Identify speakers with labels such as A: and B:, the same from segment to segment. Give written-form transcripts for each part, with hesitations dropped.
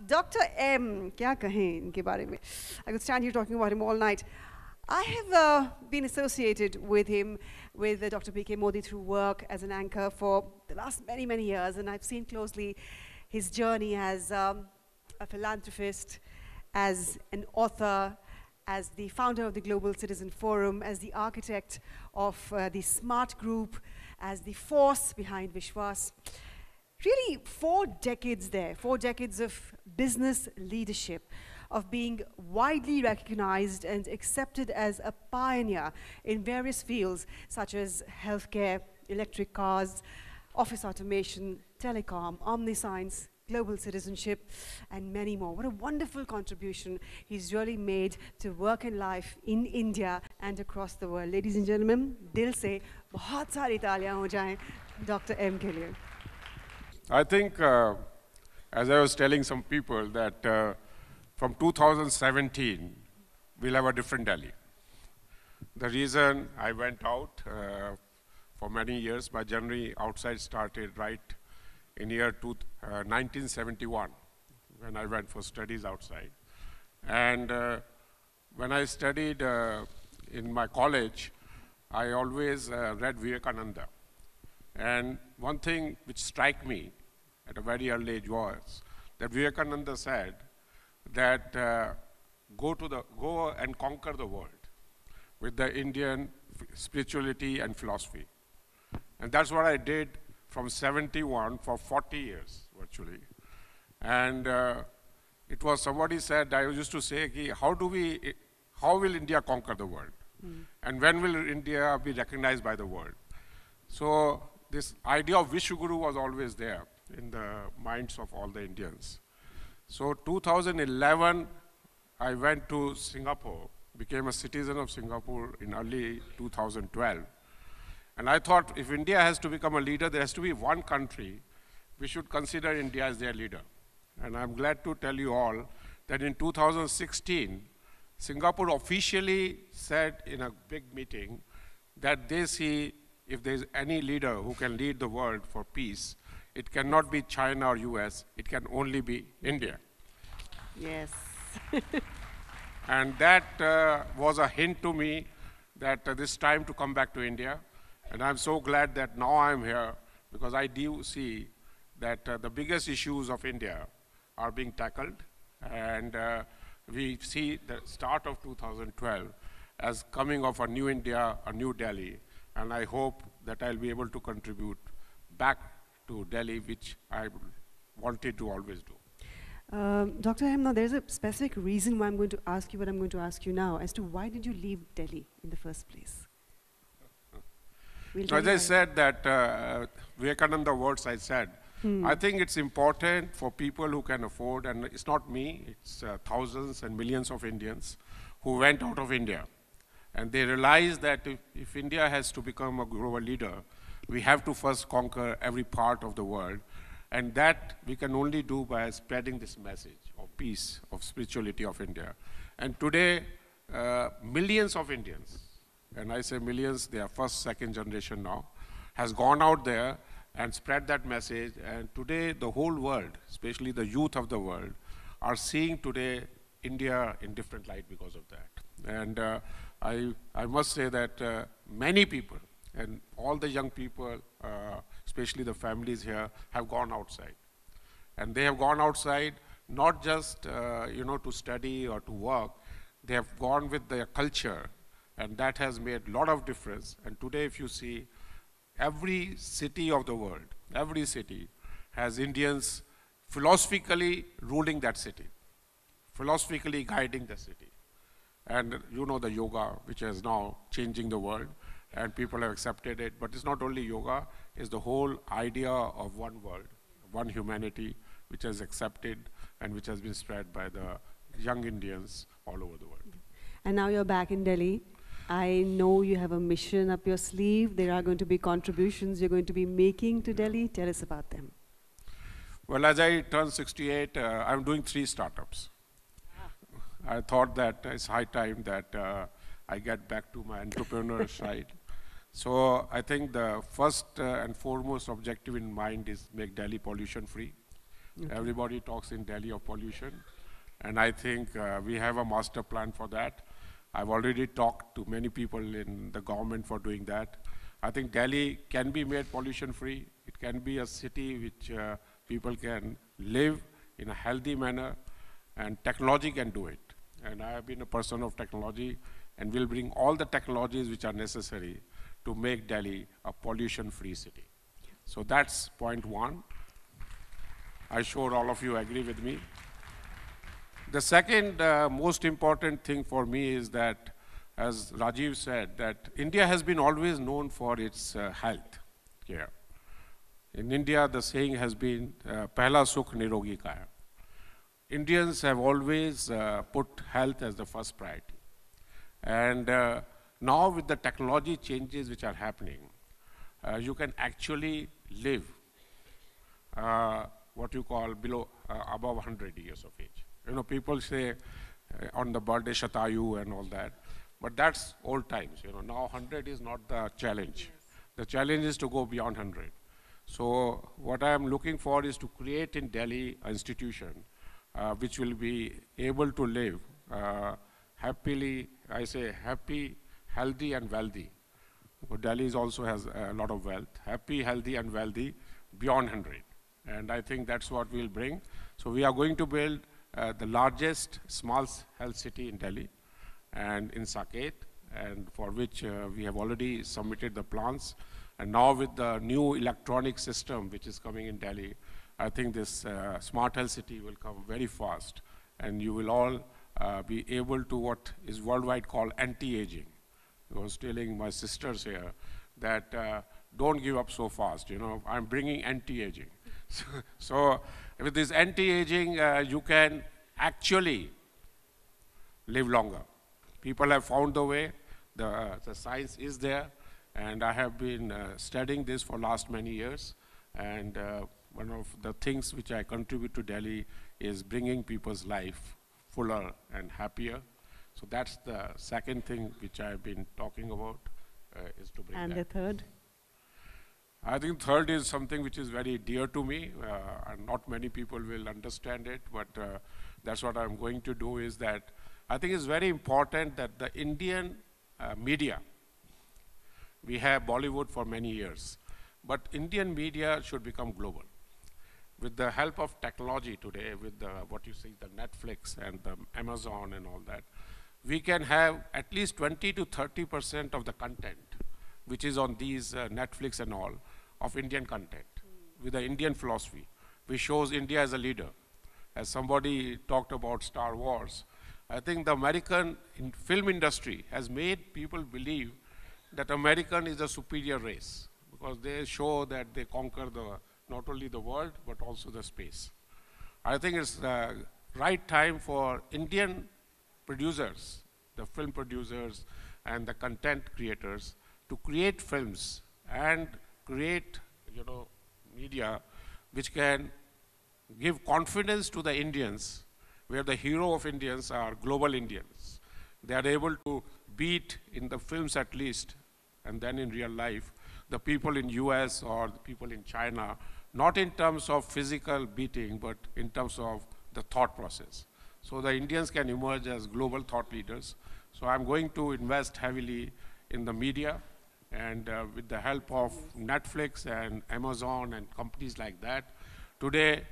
A: Dr. M, क्या कहें इनके बारे में? I could stand here talking about him all night. I have been associated with him, with Dr. P.K. Modi through work as an anchor for the last many, many years, and I've seen closely his journey as a philanthropist, as an author, as the founder of the Global Citizen Forum, as the architect of the SMART Group, as the force behind Vishwas. Really, 4 decades there, 4 decades of business leadership, of being widely recognized and accepted as a pioneer in various fields such as healthcare, electric cars, office automation, telecom, omniscience, global citizenship, and many more. What a wonderful contribution he's really made to work and life in India and across the world. Ladies and gentlemen, dil se bahut sari taaliyan ho jaएं Dr. M के लिए.
B: I think, as I was telling some people, that from 2017, we'll have a different Delhi. The reason I went out for many years, my journey outside started right in year 1971, when I went for studies outside. And when I studied in my college, I always read Vivekananda. And one thing which struck me at a very early age was that Vivekananda said that go and conquer the world with the Indian spirituality and philosophy. And that's what I did from 71 for 40 years, virtually. And it was somebody said, I used to say, how will India conquer the world? And when will India be recognized by the world? So this idea of Vishwaguru was always there in the minds of all the Indians. So 2011, I went to Singapore, became a citizen of Singapore in early 2012. And I thought if India has to become a leader, there has to be one country we should consider India as their leader. And I'm glad to tell you all that in 2016, Singapore officially said in a big meeting that they see if there's any leader who can lead the world for peace, it cannot be China or US, it can only be India.
A: Yes.
B: And that was a hint to me that this time to come back to India. And I'm so glad that now I'm here, because I do see that the biggest issues of India are being tackled. And we see the start of 2012 as coming of a new India, a new Delhi. And I hope that I'll be able to contribute back to Delhi, which I wanted to always do.
A: Dr. M, now there's a specific reason why I'm going to ask you what I'm going to ask you now, as to why did you leave Delhi in the first place?
B: So as I said that Vivekananda words I said, I think it's important for people who can afford, and it's not me, it's thousands and millions of Indians who went out of India. And they realized that if India has to become a global leader, we have to first conquer every part of the world. And that we can only do by spreading this message of peace, of spirituality of India. And today, millions of Indians, and I say millions, they are first, second generation now, has gone out there and spread that message. And today, the whole world, especially the youth of the world, are seeing today India in different light because of that. And I must say that many people, and all the young people, especially the families here, have gone outside. And they have gone outside not just to study or to work, they have gone with their culture, and that has made a lot of difference. And today, if you see, every city of the world, every city has Indians philosophically ruling that city, philosophically guiding the city. And you know the yoga, which is now changing the world, and people have accepted it. But it's not only yoga, it's the whole idea of one world, one humanity, which is accepted and which has been spread by the young Indians all over the world.
A: And now you're back in Delhi. I know you have a mission up your sleeve. There are going to be contributions you're going to be making to Delhi. Tell us about them.
B: Well, as I turn 68, I'm doing 3 startups. I thought that it's high time that I get back to my entrepreneur side. So I think the first and foremost objective in mind is make Delhi pollution free. Okay. Everybody talks in Delhi of pollution, and I think we have a master plan for that. I've already talked to many people in the government for doing that. I think Delhi can be made pollution-free. It can be a city which people can live in a healthy manner, and technology can do it. And I have been a person of technology, and will bring all the technologies which are necessary to make Delhi a pollution-free city. So that's point one. I'm sure all of you agree with me. The second most important thing for me is that, as Rajiv said, that India has been always known for its health care. In India, the saying has been, "Pehla sukh nirogi ka hai." Indians have always put health as the first priority. And now with the technology changes which are happening, you can actually live what you call above 100 years of age. You know, people say on the birthday Shatayu and all that, but that's old times. You know, now 100 is not the challenge. Yes. The challenge is to go beyond 100. So what I am looking for is to create in Delhi an institution which will be able to live happily, I say happy, healthy and wealthy. Delhi also has a lot of wealth. Happy, healthy and wealthy beyond 100. And I think that's what we'll bring. So we are going to build the largest small health city in Delhi and in Saket, and for which we have already submitted the plans. And now with the new electronic system which is coming in Delhi, I think this smart health city will come very fast, and you will all be able to what is worldwide called anti-aging. I was telling my sisters here that don't give up so fast. You know, I'm bringing anti-aging. So with this anti-aging, you can actually live longer. People have found the way. The science is there, and I have been studying this for last many years. And one of the things which I contribute to Delhi is bringing people's life fuller and happier. So that's the second thing which I've been talking about, is to bring
A: and
B: that.
A: And the third?
B: I think third is something which is very dear to me, and not many people will understand it, but that's what I'm going to do, is that I think it's very important that the Indian media, we have Bollywood for many years, but Indian media should become global. With the help of technology today, with what you see, the Netflix and the Amazon and all that, we can have at least 20 to 30% of the content which is on these Netflix and all, of Indian content, with the Indian philosophy, which shows India as a leader. As somebody talked about Star Wars, I think the American film industry has made people believe that American is a superior race, because they show that they conquer not only the world, but also the space. I think it's the right time for Indian producers, the film producers and the content creators, to create films and create, media which can give confidence to the Indians, where the hero of Indians are global Indians. They are able to beat, in the films at least, and then in real life, the people in US or the people in China, not in terms of physical beating, but in terms of the thought process. So the Indians can emerge as global thought leaders. So I'm going to invest heavily in the media, and with the help of Netflix and Amazon and companies like that. Today,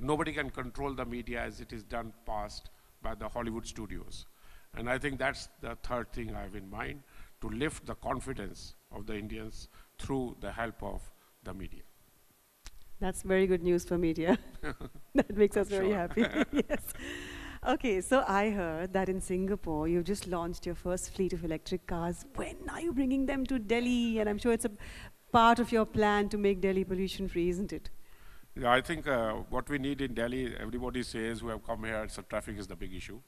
B: nobody can control the media as it is done past by the Hollywood studios. And I think that's the third thing I have in mind, to lift the confidence of the Indians through the help of the media.
A: That's very good news for media. That makes us very happy. Yes. Okay, so I heard that in Singapore, you just launched your first fleet of electric cars. When are you bringing them to Delhi? And I'm sure it's a part of your plan to make Delhi pollution-free, isn't it?
B: Yeah, I think what we need in Delhi, everybody says who have come here, so traffic is the big issue.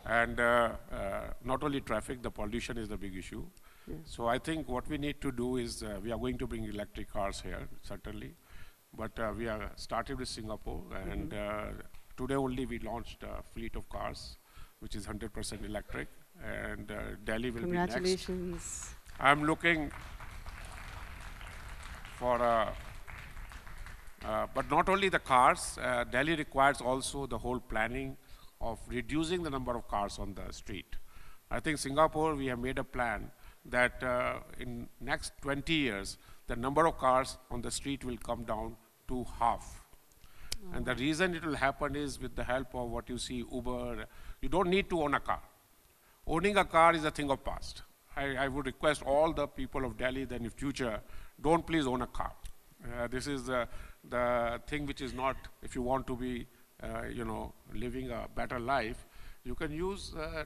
B: And not only traffic, the pollution is the big issue. Yeah. So I think what we need to do is, we are going to bring electric cars here, certainly. But we are started with Singapore, and today only we launched a fleet of cars, which is 100% electric, and Delhi will be next. Congratulations. I'm looking for a But not only the cars, Delhi requires also the whole planning of reducing the number of cars on the street. I think Singapore, we have made a plan that in next 20 years, the number of cars on the street will come down to half. And the reason it will happen is with the help of what you see, Uber. You don't need to own a car. Owning a car is a thing of past. I would request all the people of Delhi that in future, don't please own a car. This is the thing which is not, if you want to be, living a better life, you can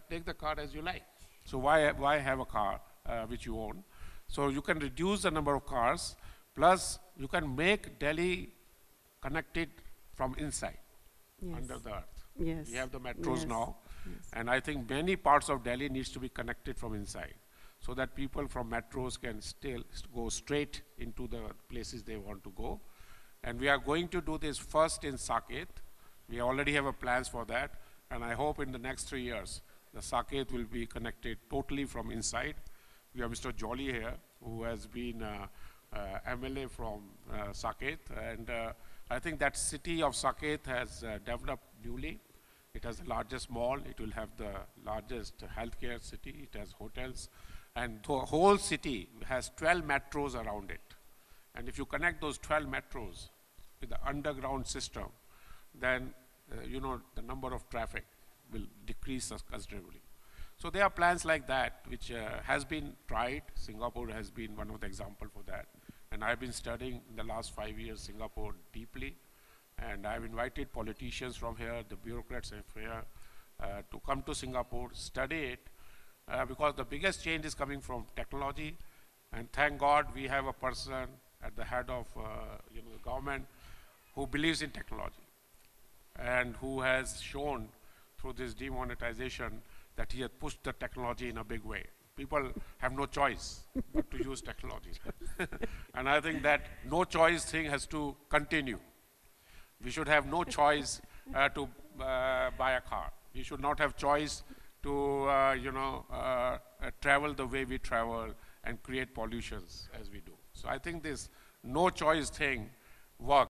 B: take the car as you like. So why have a car which you own? So you can reduce the number of cars, plus you can make Delhi connected from inside, under the earth.
A: Yes.
B: We have the metros now,
A: Yes.
B: and I think many parts of Delhi needs to be connected from inside, so that people from metros can still go straight into the places they want to go. And we are going to do this first in Saket. We already have plans for that, and I hope in the next 3 years, the Saket will be connected totally from inside. We have Mr. Jolly here, who has been MLA from Saket, and I think that city of Saket has developed newly. It has the largest mall, it will have the largest healthcare city, it has hotels, and the whole city has 12 metros around it. And if you connect those 12 metros with the underground system, then the number of traffic will decrease considerably. So there are plans like that which has been tried. Singapore has been one of the examples for that. And I've been studying in the last 5 years Singapore deeply. And I've invited politicians from here, the bureaucrats of here, to come to Singapore, study it, because the biggest change is coming from technology. And thank God we have a person at the head of the government who believes in technology and who has shown through this demonetization that he has pushed the technology in a big way. People have no choice but to use technology. And I think that no choice thing has to continue. We should have no choice to buy a car. We should not have choice to travel the way we travel and create pollutions as we do. So I think this no choice thing works.